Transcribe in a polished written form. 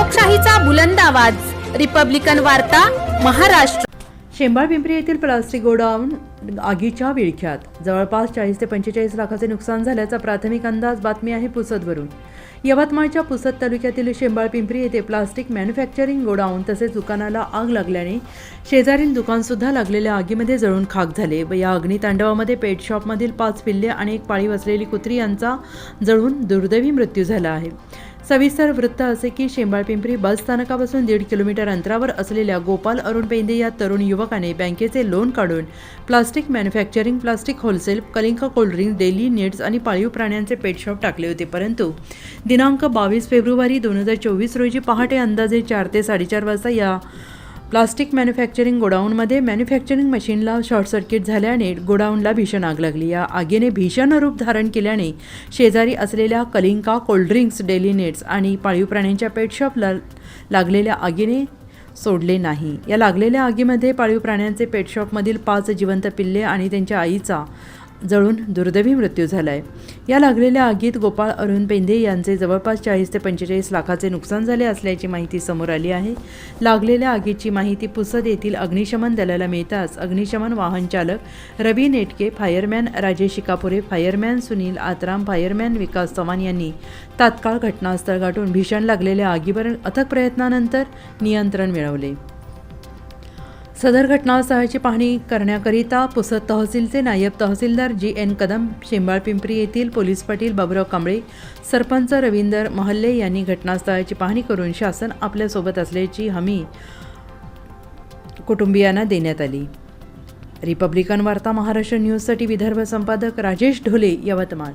लोकशाहीचा बुलंद आवाज, रिपब्लिकन वार्ता, महाराष्ट्र। शेंबाळपिंपरी येथील प्लास्टिक गोडाऊन आगीच्या विळख्यात, जवळपास 40 ते 45 लाखाचे नुकसान झाल्याचा प्राथमिक अंदाज। बातमी आहे पुसदवरून। यवतमाळच्या पुसद तालुक्यातील शेंबाळपिंपरी येथे प्लास्टिक मॅन्युफॅक्चरिंग गोडाऊन तसेच दुकानाला आग लागल्याने शेजारील दुकान सुद्धा लागलेल्या आगीमध्ये जळून खाक झाले व या अग्नितांडवामध्ये पेट शॉपमधील 5 पिल्ले आणि एक पाळीव असलेली कुत्री यांचा जळून दुर्दैवी मृत्यू झाला आहे। सविस्तर वृत्त असे की शेंबाळपिंपरी बस स्थानकापासून 1.5 किलोमीटर अंतरावर असलेल्या गोपाल अरुण पेंदे या तरुण युवकाने बँकेचे लोन काढून प्लास्टिक मॅन्युफॅक्चरिंग, प्लास्टिक होलसेल, कलिंका कोल्ड्रिंक, डेली नीड्स आणि पाळीव प्राण्यांचे पेट शॉप टाकले होते। परंतु दिनांक 22 फेब्रुवारी 2024 रोजी पहाटे अंदाजे 4 ते 4:30 वाजता या प्लास्टिक मॅन्युफॅक्चरिंग गोडाऊनमध्ये मॅन्युफॅक्चरिंग मशीनला शॉर्ट सर्किट झाल्याने गोडाऊनला भीषण आग लागली। या आगीने भीषण रूप धारण केल्याने शेजारी असलेल्या कलिंका कोल्ड्रिंक्स, डेली नीड्स आणि पाळीव प्राण्यांच्या पेट शॉपला लागलेल्या आगीने सोडले नाही। या लागलेल्या आगीमध्ये पाळीव प्राण्यांचे पेट शॉपमधील 5 जिवंत पिल्ले आणि त्यांच्या आईचा जळून दुर्दैवी मृत्यू झाला आहे। या लागलेल्या आगीत गोपाळ अरुण पेंदे यांचे जवळपास 40 ते 45 लाखाचे नुकसान झाले असल्याची माहिती समोर आली आहे। लागलेल्या आगीची माहिती पुसद येथील अग्निशमन दलाला मिळताच अग्निशमन वाहन चालक Ravi Netke, fireman Rajesh Shikapure, fireman Sunil Atram, fireman Vikas Chavan यांनी तात्काळ घटनास्थळ गाठून भीषण लागलेल्या आगीवर अथक प्रयत्नानंतर नियंत्रण मिळवले। सदर घटनास्थळाची पाहणी करण्याकरिता पुसद तहसीलचे नायब तहसीलदार GN कदम, शेंबाळपिंपरी येथील पोलीस पाटील बाबुराव कांबळे, सरपंच रवींदर महल्ले यांनी घटनास्थळाची पाहणी करून शासन आपल्यासोबत असल्याची हमी कुटुंबियांना देण्यात आली। रिपब्लिकन वार्ता महाराष्ट्र न्यूजसाठी विदर्भ संपादक राजेश ढोले, यवतमाळ।